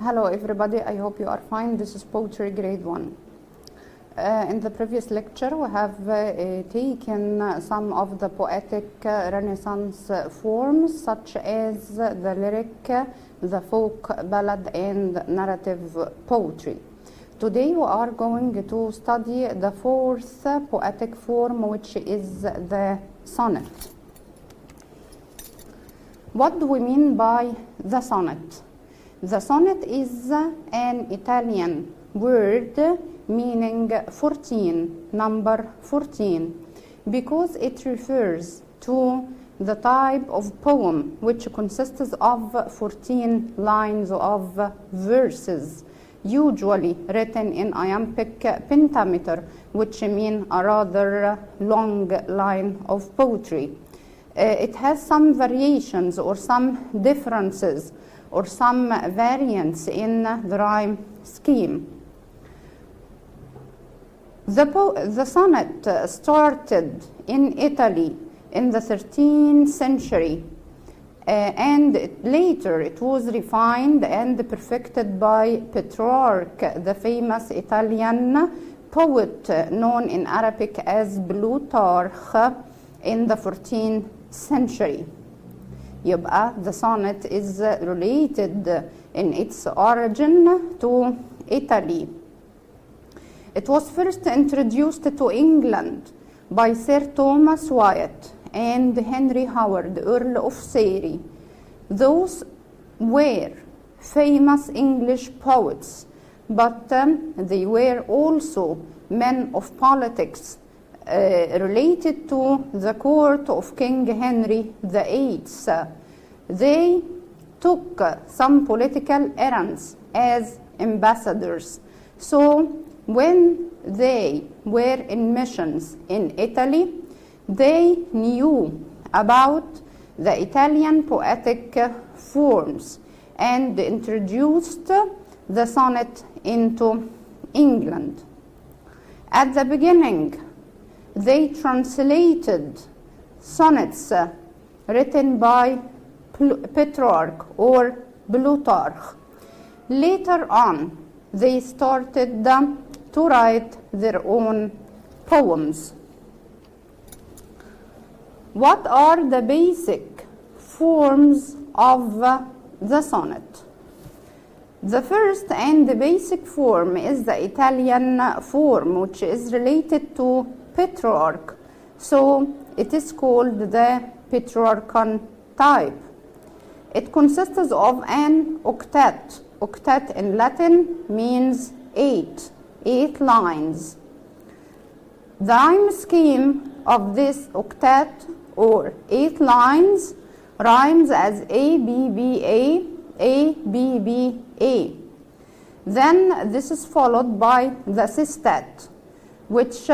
Hello everybody, I hope you are fine. This is Poetry Grade 1. In the previous lecture we have taken some of the poetic Renaissance forms such as the lyric, the folk ballad and narrative poetry. Today we are going to study the fourth poetic form, which is the sonnet. What do we mean by the sonnet? The sonnet is an Italian word meaning 14, number 14, because it refers to the type of poem which consists of 14 lines of verses, usually written in iambic pentameter, which mean a rather long line of poetry. It has some variations or some differences or some variants in the rhyme scheme. The sonnet started in Italy in the 13th century and later it was refined and perfected by Petrarch, the famous Italian poet known in Arabic as Plutarch in the 14th century. يبقى the sonnet is related in its origin to Italy. It was first introduced to England by Sir Thomas Wyatt and Henry Howard, Earl of Surrey. Those were famous English poets, but they were also men of politics related to the court of King Henry VIII. They took some political errands as ambassadors. So when they were in missions in Italy, they knew about the Italian poetic forms and introduced the sonnet into England. At the beginning, they translated sonnets written by Petrarch or Plutarch. Later on, they started to write their own poems. What are the basic forms of the sonnet? The first and the basic form is the Italian form, which is related to Petrarch, so it is called the Petrarchan type. It consists of an octet. Octet in Latin means eight lines. The rhyme scheme of this octet or 8 lines rhymes as A-B-B-A, A-B-B-A. Then this is followed by the sestet, which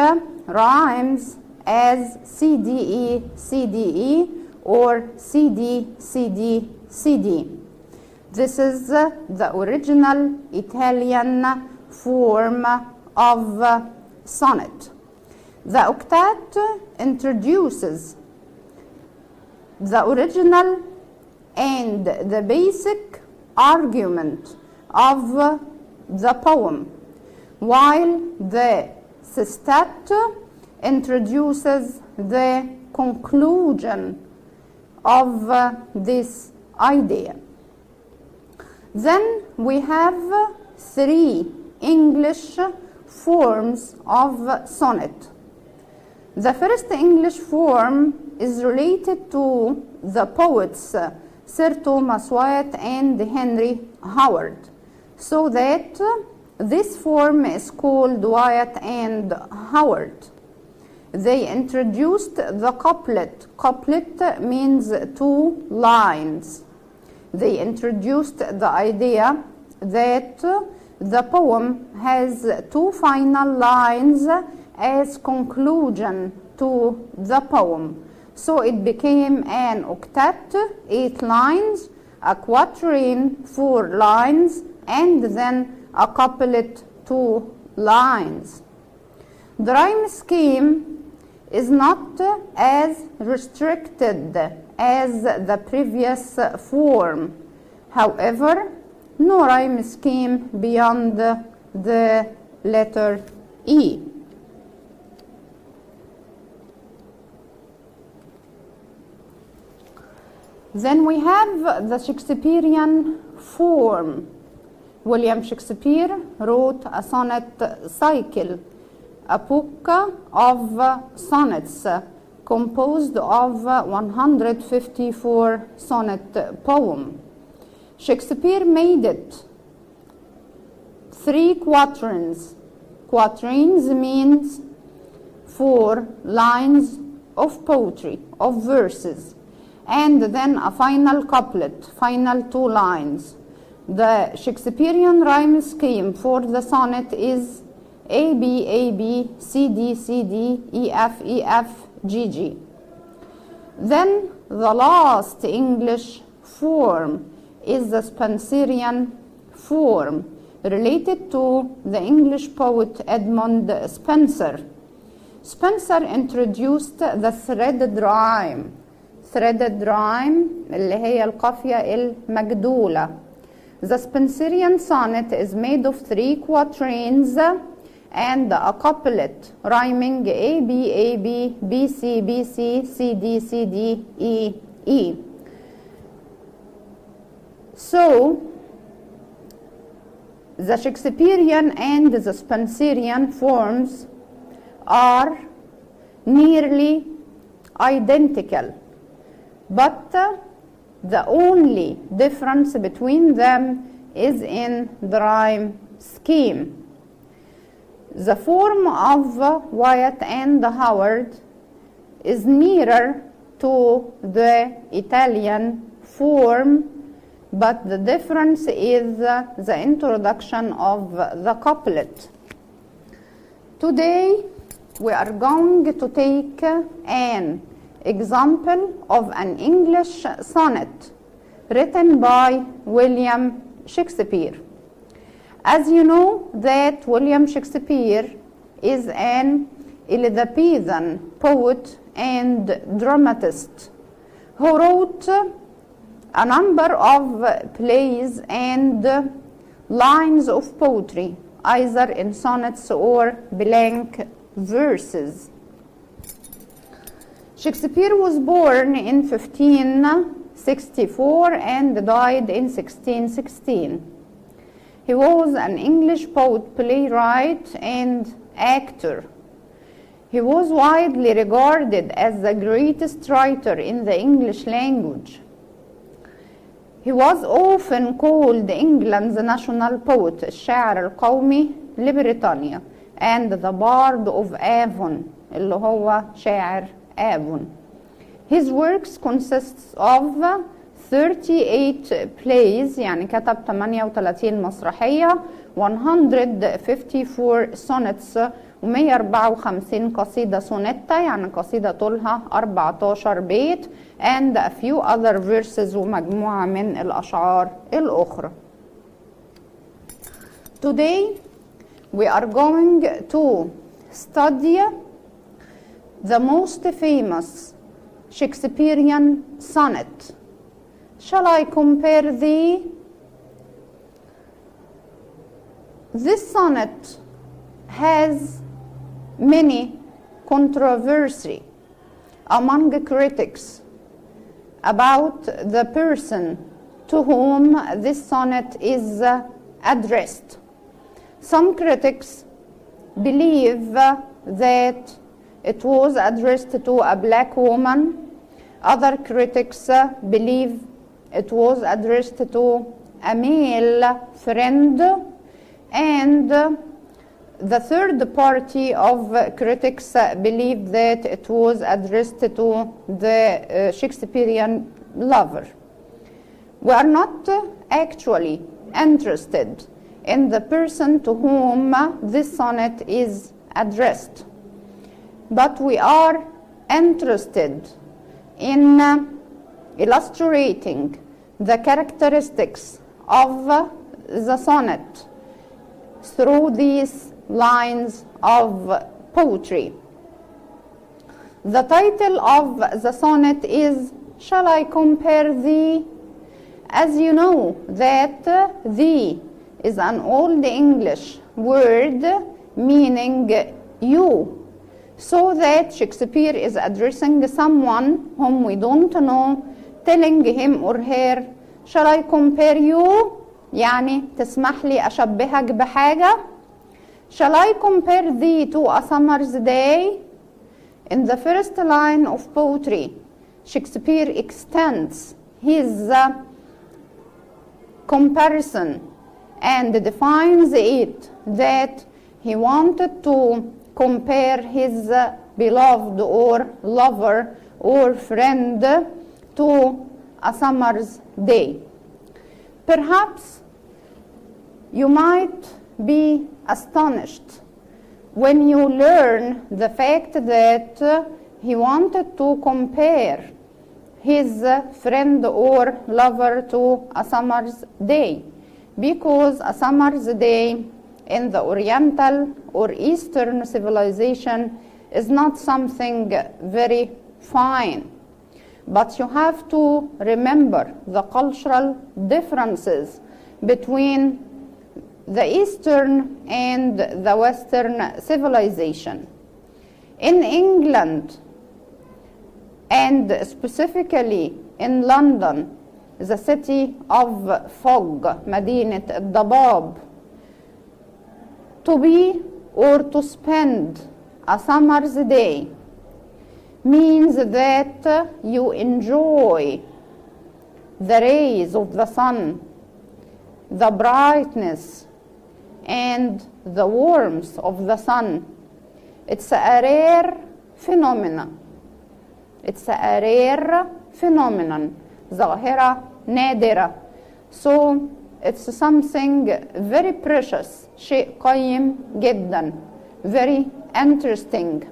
rhymes as C-D-E, C-D-E or C-D, C-D, C-D. This is the original Italian form of sonnet. The octet introduces the original and the basic argument of the poem, while the sestet introduces the conclusion of this idea. Then we have 3 English forms of sonnet. The first English form is related to the poets Sir Thomas Wyatt and Henry Howard, so that this form is called Wyatt and Howard. They introduced the couplet. Couplet means 2 lines. They introduced the idea that the poem has 2 final lines as conclusion to the poem. So it became an octet, 8 lines, a quatrain, 4 lines, and then a couplet, 2 lines. The rhyme scheme is not as restricted as the previous form. However, no rhyme scheme beyond the letter E. Then we have the Shakespearean form. William Shakespeare wrote a sonnet cycle, a book of sonnets composed of 154 sonnet poems. Shakespeare made it 3 quatrains. Quatrains means 4 lines of poetry, of verses, and then a final couplet, final 2 lines. The Shakespearean rhyme scheme for the sonnet is A, B, A, B, C, D, C, D, E, F, E, F, G, G. Then the last English form is the Spenserian form, related to the English poet Edmund Spenser. Spenser introduced the threaded rhyme. Threaded rhyme اللي هي القافية المجدولة. The Spenserian sonnet is made of 3 quatrains and a couplet rhyming A, B, A, B, B, C, B, C, C, D, C, D, E, E. So, the Shakespearean and the Spenserian forms are nearly identical, but the only difference between them is in the rhyme scheme. The form of Wyatt and Howard is nearer to the Italian form, but the difference is the introduction of the couplet. Today we are going to take an example of an English sonnet written by William Shakespeare. As you know that William Shakespeare is an Elizabethan poet and dramatist who wrote a number of plays and lines of poetry, either in sonnets or blank verses. Shakespeare was born in 1564 and died in 1616. He was an English poet, playwright, and actor. He was widely regarded as the greatest writer in the English language. He was often called England's national poet, الشاعر القومي لبريطانيا, and the Bard of Avon, اللي هو شاعر Avon. His works consists of 38 plays, يعني كتب 38 مسرحية, 154 sonnets, و154 قصيدة سونيتا, يعني قصيدة طولها 14 بيت, and a few other verses, ومجموعة من الأشعار الأخرى. Today we are going to study the most famous Shakespearean sonnet. Shall I compare this sonnet has many controversy among critics about the person to whom this sonnet is addressed. Some critics believe that it was addressed to a black woman. Other critics believe it was addressed to a male friend, and the third party of critics believe that it was addressed to the Shakespearean lover. We are not actually interested in the person to whom this sonnet is addressed, but we are interested in illustrating the characteristics of the sonnet through these lines of poetry. The title of the sonnet is Shall I Compare Thee? As you know that the is an old English word meaning you, so that Shakespeare is addressing someone whom we don't know, telling him or her, shall I compare you? يعني تسمح لي أشبهك بحاجة. Shall I compare thee to a summer's day? In the first line of poetry, Shakespeare extends his comparison and defines it that he wanted to compare his beloved or lover or friend to a summer's day. Perhaps you might be astonished when you learn the fact that he wanted to compare his friend or lover to a summer's day, because a summer's day in the Oriental or Eastern civilization is not something very fine. But you have to remember the cultural differences between the Eastern and the Western civilization. In England, and specifically in London, the city of fog, مدينة الضباب, to be or to spend a summer's day means that you enjoy the rays of the sun, the brightness and the warmth of the sun. It's a rare phenomenon. It's a rare phenomenon, ظاهرة نادرة. So it's something very precious, شيء قيم جدا, very interesting.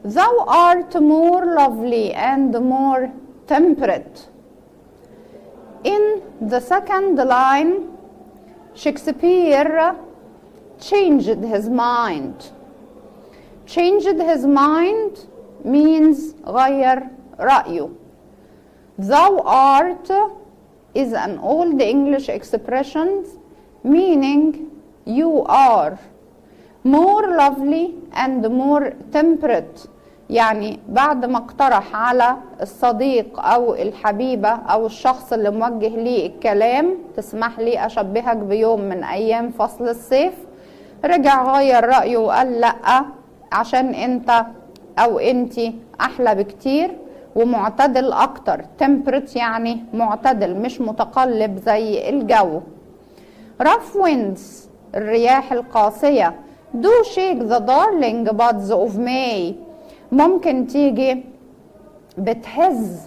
Thou art more lovely and more temperate. In the second line, Shakespeare changed his mind. Changed his mind means غير رأيه. Thou art is an old English expression meaning you are more lovely and more temperate. يعني بعد ما اقترح على الصديق أو الحبيبة أو الشخص اللي موجه لي الكلام تسمح لي أشبهك بيوم من أيام فصل الصيف، رجع غير رأيه وقال لأ، عشان أنت أو أنتي أحلى بكتير ومعتدل أكتر. temperate يعني معتدل مش متقلب زي الجو. rough winds الرياح القاسية do shake the darling buds of May ممكن تيجي بتهز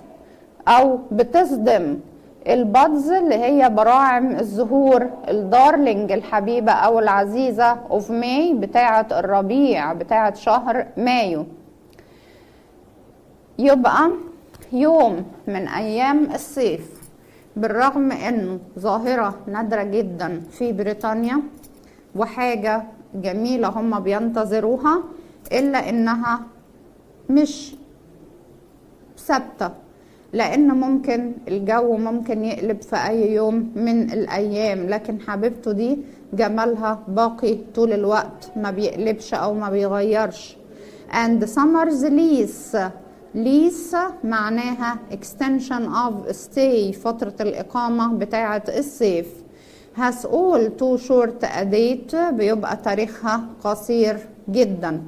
أو بتصدم البادز اللي هي براعم الزهور الدارلينج الحبيبة أو العزيزة of May بتاعة الربيع بتاعة شهر مايو. يبقى يوم من أيام الصيف بالرغم أنه ظاهرة نادرة جدا في بريطانيا وحاجة جميلة هم بينتظروها، إلا إنها مش ثابتة، لأن ممكن الجو ممكن يقلب في أي يوم من الأيام، لكن حبيبته دي جمالها باقي طول الوقت ما بيقلبش أو ما بيغيرش. and summer's lease معناها extension of stay فترة الإقامة بتاعة الصيف. has all too short a date بيبقى تاريخها قصير جدا.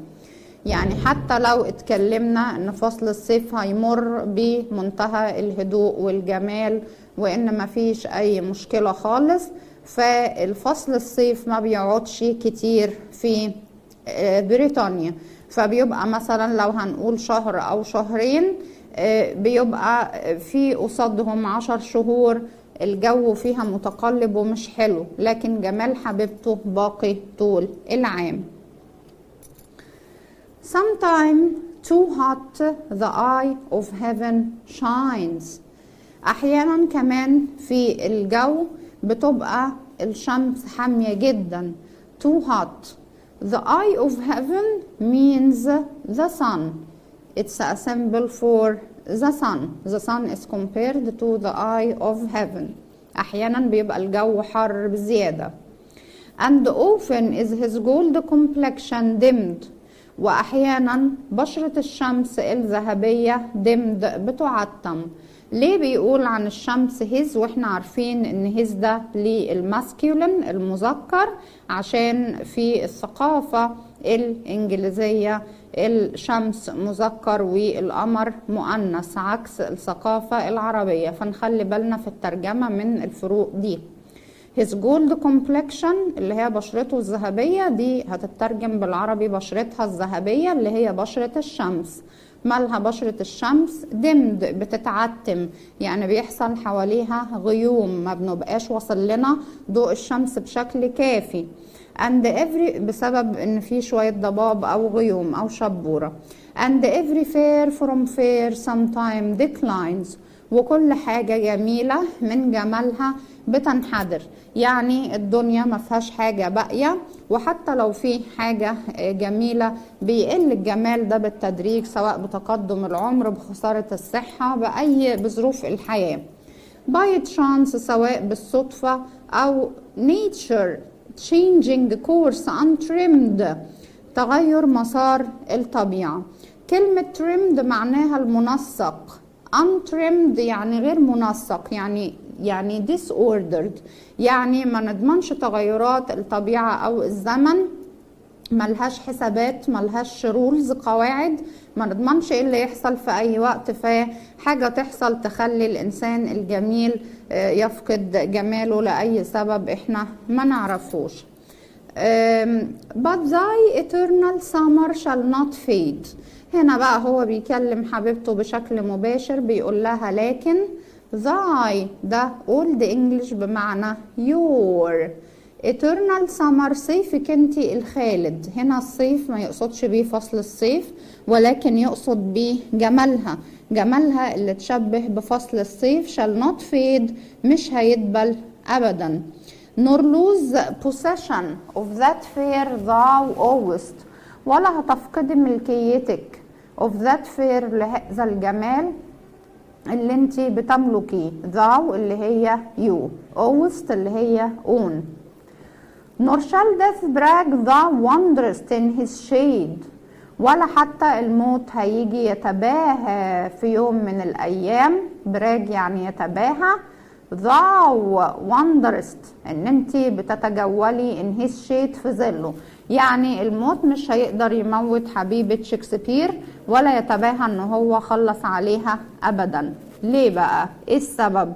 يعني حتى لو اتكلمنا ان فصل الصيف هيمر بمنتهى الهدوء والجمال وان مفيش اي مشكلة خالص، فالفصل الصيف ما بيقعدش كتير في بريطانيا، فبيبقى مثلا لو هنقول شهر او شهرين بيبقى في قصادهم 10 شهور الجو فيها متقلب ومش حلو، لكن جمال حبيبته باقي طول العام. Sometime too hot the eye of heaven shines. أحيانا كمان في الجو بتبقى الشمس حامية جدا. too hot. The eye of heaven means the sun. It's a symbol for the sun. The sun is compared to the eye of heaven. أحيانا بيبقى الجو حر بزيادة. And often is his gold complexion dimmed. وأحيانا بشرة الشمس الذهبية dimmed بتعتم. ليه بيقول عن الشمس his واحنا عارفين ان his ده للماسكيولين المذكر؟ عشان في الثقافة الإنجليزية الشمس مذكر والقمر مؤنث عكس الثقافة العربية، فنخلي بالنا في الترجمة من الفروق دي. his gold complexion اللي هي بشرته الذهبية دي هتترجم بالعربي بشرتها الذهبية اللي هي بشرة الشمس. مالها بشرة الشمس؟ dimmed بتتعتم، يعني بيحصل حواليها غيوم، ما بنبقاش وصل لنا ضوء الشمس بشكل كافي. and every بسبب ان في شوية ضباب او غيوم او شبورة. and every fair from fair sometime declines. وكل حاجة جميلة من جمالها بتنحدر، يعني الدنيا ما فيهاش حاجة باقية، وحتى لو في حاجة جميلة بيقل الجمال ده بالتدريج، سواء بتقدم العمر، بخسارة الصحة، بظروف الحياة. by chance سواء بالصدفة أو nature changing course untrimmed تغير مسار الطبيعة. كلمة trimmed معناها المنسق، untrimmed يعني غير منسق، يعني disordered، يعني ما نضمنش تغيرات الطبيعة أو الزمن، ملهاش حسابات، ملهاش رولز قواعد، ما نضمنش ايه اللي يحصل في اي وقت، فحاجة تحصل تخلي الانسان الجميل يفقد جماله لأي سبب احنا ما نعرفوش. but thy eternal summer shall not fade. هنا بقى هو بيكلم حبيبته بشكل مباشر، بيقول لها لكن thy ده old English بمعنى your eternal summer صيفك انتي الخالد. هنا الصيف ما يقصدش بيه فصل الصيف، ولكن يقصد بيه جمالها، جمالها اللي تشبه بفصل الصيف. shall not fade مش هيدبل أبدا. nor lose possession of that fair thou owest. ولا هتفقد ملكيتك of that fair لهذا الجمال اللي انتي بتملكيه. thou اللي هي you، owest اللي هي own. nor shall death brag thou wanderest in his shade. ولا حتى الموت هيجي يتباهى في يوم من الأيام. brag يعني يتباهى. thou wanderest ان انتي بتتجولي in his shade في ظله، يعني الموت مش هيقدر يموت حبيبة شكسبير ولا يتباهى ان هو خلص عليها ابدا. ليه بقى؟ ايه السبب؟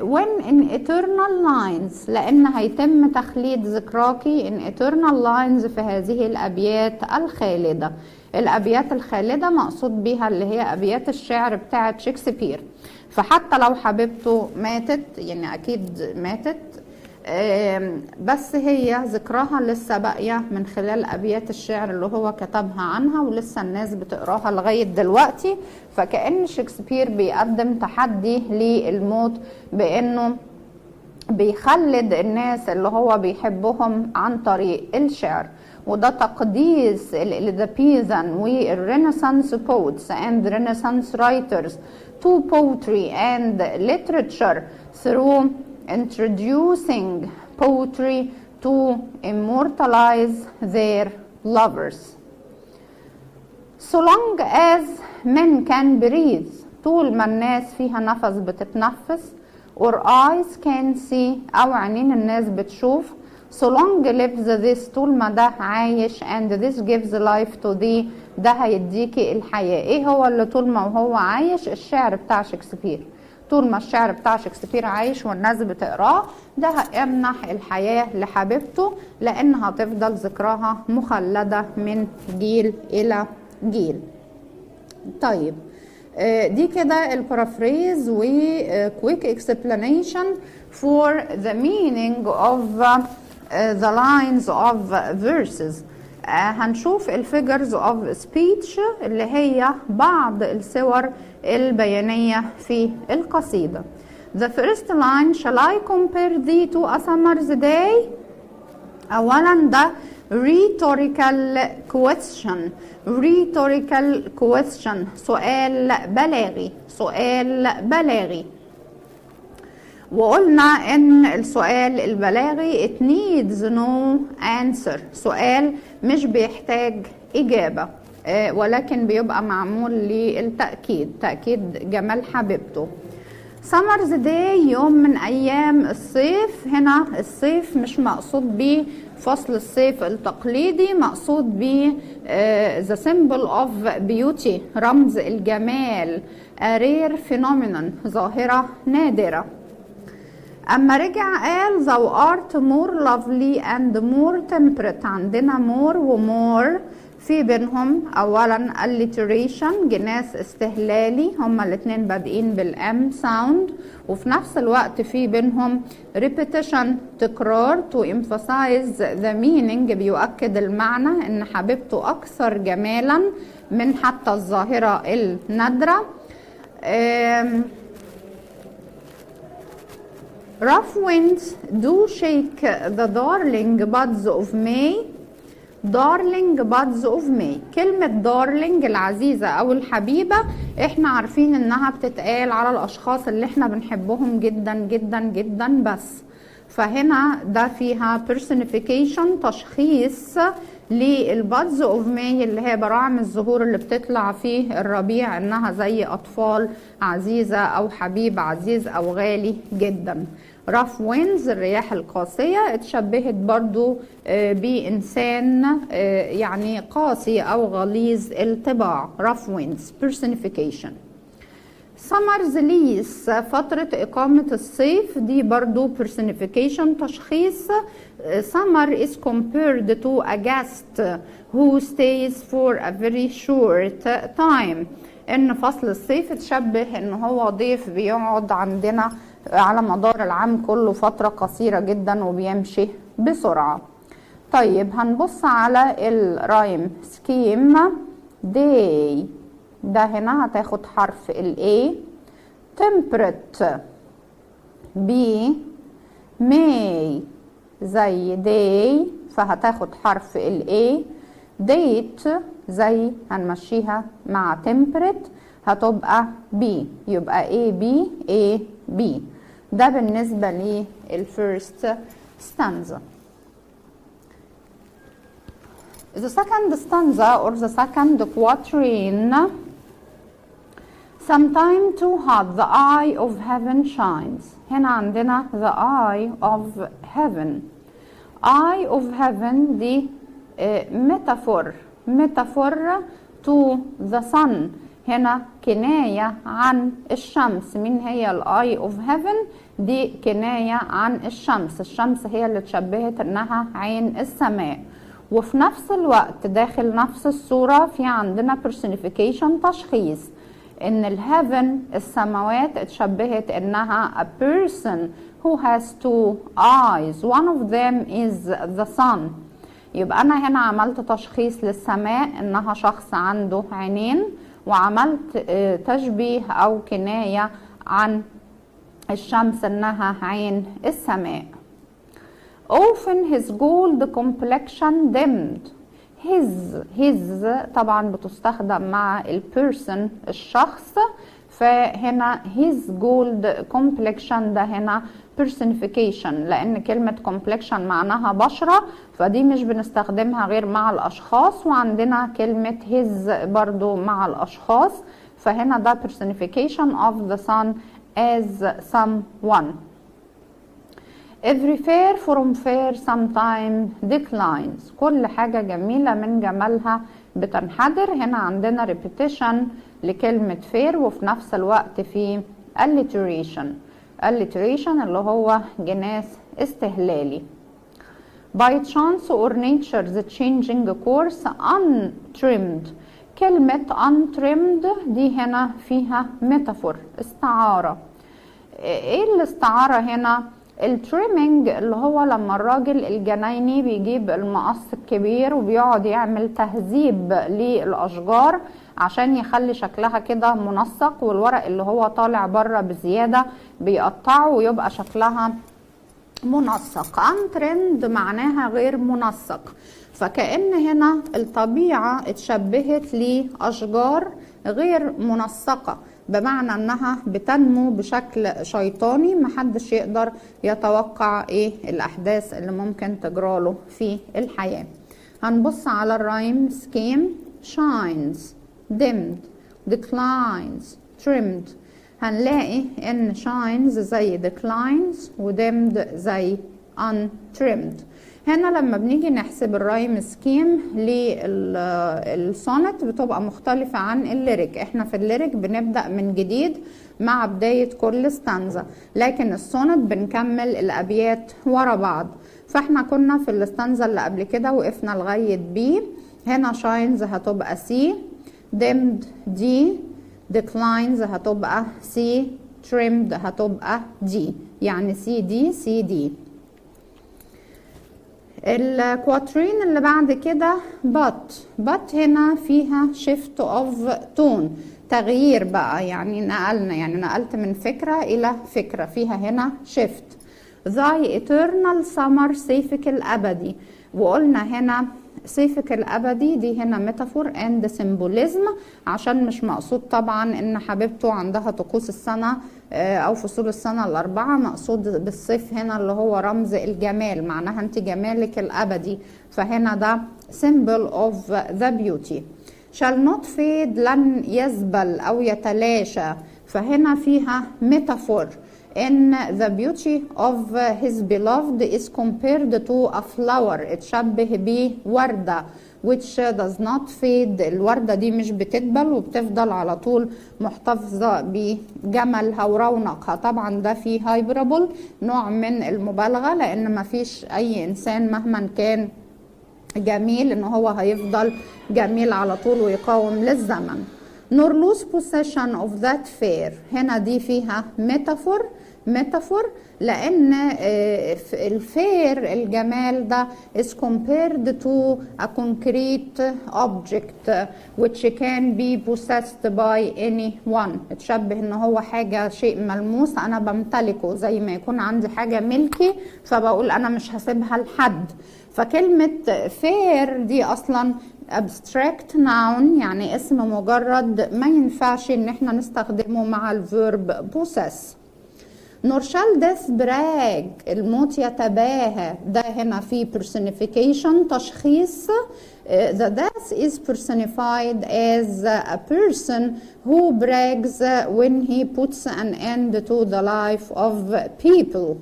when in eternal lines لان هيتم تخليد ذكراكي in eternal lines في هذه الابيات الخالدة. الابيات الخالدة مقصود بيها اللي هي ابيات الشعر بتاعت شكسبير. فحتى لو حبيبته ماتت، يعني اكيد ماتت، بس هي ذكراها لسه باقية من خلال أبيات الشعر اللي هو كتبها عنها، ولسه الناس بتقراها لغاية دلوقتي. فكأن شكسبير بيقدم تحدي للموت بأنه بيخلد الناس اللي هو بيحبهم عن طريق الشعر. وده تقديس الإليزابيثان والرينيسانس poets and Renaissance writers to poetry and literature through introducing poetry to immortalize their lovers. So long as men can breathe طول ما الناس فيها نفس بتتنفس، or eyes can see أو عينين الناس بتشوف. So long lives this طول ما ده عايش and this gives life to thee ده هيديكي الحياة. ايه هو اللي طول ما هو عايش؟ الشعر بتاع شكسبير. طول ما الشعر بتاع شكسبير عايش والناس بتقراه ده هيمنح الحياة لحبيبته، لأنها هتفضل ذكراها مخلدة من جيل إلى جيل. طيب دي كده البارافريز و quick explanation for the meaning of the lines of verses. هنشوف الفيجرز اوف سبيتش اللي هي بعض الصور البيانية في القصيدة. The first line shall I compare thee to a summer's day. أولا ده rhetorical question. rhetorical question سؤال بلاغي، سؤال بلاغي. وقلنا ان السؤال البلاغي it needs no answer، سؤال مش بيحتاج اجابة ولكن بيبقى معمول للتأكيد، تأكيد جمال حبيبته. summer's day يوم من ايام الصيف. هنا الصيف مش مقصود بيه فصل الصيف التقليدي، مقصود بيه the symbol of beauty، رمز الجمال، a rare phenomenon، ظاهرة نادرة. اما رجع قال thou art more lovely and more temperate، عندنا more ومور في بينهم اولا alliteration جناس استهلالي، هما الاتنين بادئين بالام ساوند، وفي نفس الوقت في بينهم repetition تكرار to emphasize the meaning بيؤكد المعنى ان حبيبته اكثر جمالا من حتى الظاهرة النادرة. rough winds do shake the darling buds of May. darling buds of May، كلمة darling العزيزة أو الحبيبة احنا عارفين انها بتتقال على الأشخاص اللي احنا بنحبهم جدا جدا جدا بس، فهنا ده فيها personification تشخيص للبادز اوف ماي اللي هي براعم الزهور اللي بتطلع في الربيع، انها زي أطفال عزيزة أو حبيب عزيز أو غالي جدا. rough winds الرياح القاسية اتشبهت برضو بإنسان يعني قاسي أو غليظ الطباع. rough winds personification. summer's lease فترة إقامة الصيف دي برضو personification تشخيص. summer is compared to a guest who stays for a very short time، إن فصل الصيف اتشبه إن هو ضيف بيقعد عندنا على مدار العام كله فترة قصيرة جدا وبيمشي بسرعة. طيب هنبص على الرايم سكيم. day ده هنا هتاخد حرف ال A. temperate B. May زي day فهتاخد حرف ال A. date زي هنمشيها مع temperate هتبقى B، يبقى A B A B. ده بالنسبة للفيرست stanza. The second stanza or the second quatrain. Sometime too hot the eye of heaven shines. هنا عندنا the eye of heaven. eye of heaven دي metaphor to the sun، هنا كناية عن الشمس. مين هي الاي اوف هيفن؟ دي كناية عن الشمس. الشمس هي اللي اتشبهت انها عين السماء، وفي نفس الوقت داخل نفس الصورة في عندنا personification تشخيص ان الهيفن السماوات اتشبهت انها a person who has two eyes one of them is the sun. يبقى انا هنا عملت تشخيص للسماء انها شخص عنده عينين، وعملت تشبيه او كناية عن الشمس انها عين السماء. often his gold complexion dimmed. his طبعا بتستخدم مع البيرسون الشخص، فهنا his gold complexion ده هنا personification، لان كلمة complexion معناها بشرة، فدي مش بنستخدمها غير مع الاشخاص، وعندنا كلمة his برضو مع الاشخاص، فهنا ده personification of the sun as someone. every fair from fair sometime declines. كل حاجة جميلة من جمالها بتنحدر. هنا عندنا repetition لكلمة fair، وفي نفس الوقت في alliteration اللي هو جناس استهلالي. by chance or nature's changing course untrimmed. كلمة untrimmed دي هنا فيها metaphor استعارة. ايه الاستعارة هنا؟ التريمينج اللي هو لما الراجل الجنايني بيجيب المقص الكبير وبيقعد يعمل تهذيب للأشجار عشان يخلي شكلها كده منسق، والورق اللي هو طالع بره بزيادة بيقطعه ويبقى شكلها منسق. untrimmed معناها غير منسق، فكأن هنا الطبيعة اتشبهت لأشجار غير منسقة، بمعنى انها بتنمو بشكل شيطاني، محدش يقدر يتوقع ايه الاحداث اللي ممكن تجراله في الحياة. هنبص على الرايم سكيم. shines dimmed declines trimmed. هنلاقي ان shines زي declines و dimmed زي untrimmed. هنا لما بنيجي نحسب الرايم سكيم للسونت بتبقى مختلفة عن الليريك. احنا في الليريك بنبدأ من جديد مع بداية كل ستانزا، لكن السونت بنكمل الأبيات ورا بعض. فاحنا كنا في الستانزا اللي قبل كده وقفنا لغاية بي. هنا شاينز هتبقى سي، dimmed دي، declines هتبقى سي، trimmed هتبقى دي، يعني سي دي سي دي. الكواترين اللي بعد كده but هنا فيها shift of tone، تغيير بقى، يعني نقلت من فكرة إلى فكرة، فيها هنا shift. thy eternal summer سيفك الأبدي، وقلنا هنا سيفك الأبدي دي هنا ميتافور and symbolism، عشان مش مقصود طبعا إن حبيبته عندها طقوس السنة أو فصول السنة الأربعة، مقصود بالصيف هنا اللي هو رمز الجمال، معناها أنت جمالك الأبدي، فهنا ده symbol of the beauty. shall not fade لن يذبل أو يتلاشى، فهنا فيها ميتافور in the beauty of his beloved is compared to a flower، اتشبه بوردة which does not fade، الوردة دي مش بتدبل وبتفضل على طول محتفظة بجمالها ورونقها. طبعا ده فيه هايبرابل، نوع من المبالغة، لأن ما فيش أي إنسان مهما كان جميل إن هو هيفضل جميل على طول ويقاوم للزمن. nor lose possession of that fair، هنا دي فيها ميتافور لأن الفير الجمال ده is compared to a concrete object which can be possessed by anyone، اتشبه ان هو حاجة شيء ملموس أنا بمتلكه، زي ما يكون عندي حاجة ملكي فبقول أنا مش هسيبها لحد. فكلمة fair دي أصلا abstract noun، يعني اسم مجرد ما ينفعش ان احنا نستخدمه مع الفيرب possess. nor shall death brag، الموت يتباهى، ده هنا في personification تشخيص. the death is personified as a person who brags when he puts an end to the life of people.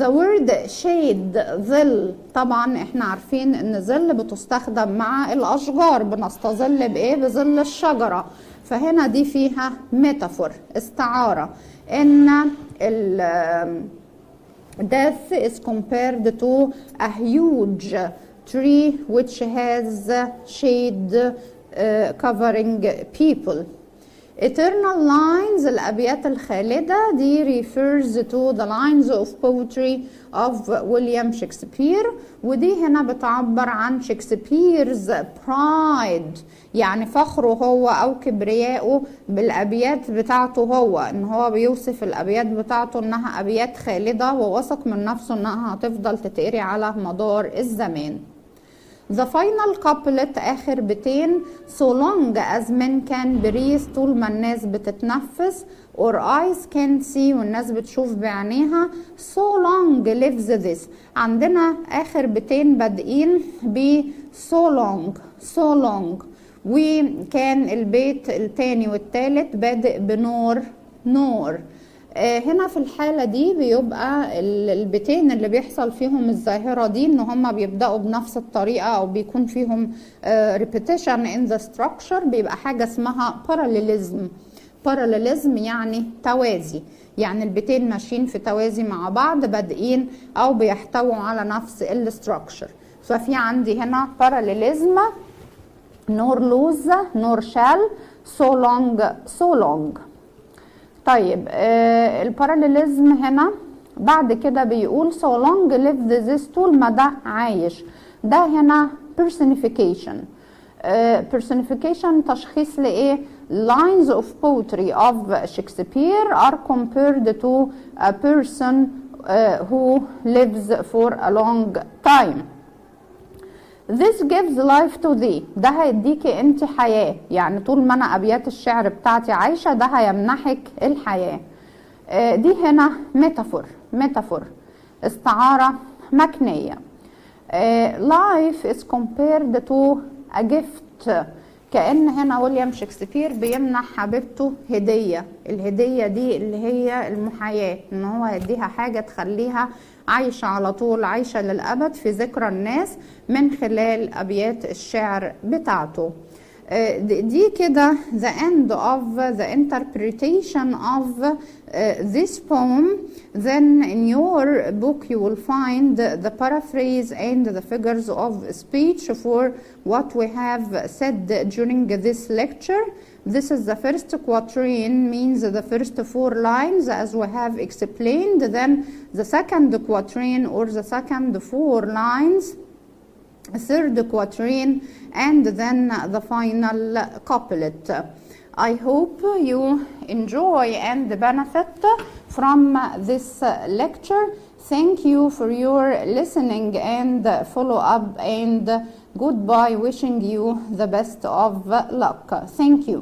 the word shade ظل، طبعا احنا عارفين ان ظل بتستخدم مع الاشجار، بنستظل بايه؟ بظل الشجرة، فهنا دي فيها ميتافور استعارة، ان death is compared to a huge tree which has shade covering people. eternal lines الأبيات الخالدة دي refers to the lines of poetry of William Shakespeare، ودي هنا بتعبر عن شكسبير's pride، يعني فخره هو أو كبريائه بالأبيات بتاعته هو، إن هو بيوصف الأبيات بتاعته إنها أبيات خالدة، وواثق من نفسه إنها هتفضل تتقري على مدار الزمان. The final couplet آخر بيتين so long as men can breathe، طول ما الناس بتتنفس، or eyes can see، والناس بتشوف بعينيها، so long lives this. عندنا آخر بيتين بادئين ب so long، وكان البيت التاني والتالت بادئ بنور. هنا في الحالة دي بيبقى البيتين اللي بيحصل فيهم الظاهرة دي ان هما بيبدأوا بنفس الطريقة او بيكون فيهم repetition in the structure، بيبقى حاجة اسمها parallelism يعني توازي، يعني البيتين ماشيين في توازي مع بعض، بادئين او بيحتووا على نفس الستراكشر. ففي عندي هنا parallelism، nor lose nor shall، so long. طيب الباراليليزم هنا بعد كده بيقول so long live this، طول ما ده عايش، ده هنا personification. personification تشخيص لإيه؟ lines of poetry of Shakespeare are compared to a person who lives for a long time. This gives life to thee. ده هيديكي انت حياة، يعني طول ما انا ابيات الشعر بتاعتي عايشة ده هيمنحك الحياة. دي هنا ميتافور استعارة مكنية. life is compared to a gift. كأن هنا ويليام شكسبير بيمنح حبيبته هدية. الهدية دي اللي هي المحياة، ان هو يديها حاجة تخليها عايشة على طول، عايشة للأبد في ذكرى الناس من خلال أبيات الشعر بتاعته. دي كده the end of the interpretation of this poem. Then in your book you will find the paraphrase and the figures of speech for what we have said during this lecture. This is the first quatrain, means the first 4 lines as we have explained. Then the second quatrain or the second 4 lines, third quatrain, and then the final couplet. I hope you enjoy and benefit from this lecture. Thank you for your listening and follow up, and goodbye, wishing you the best of luck. Thank you.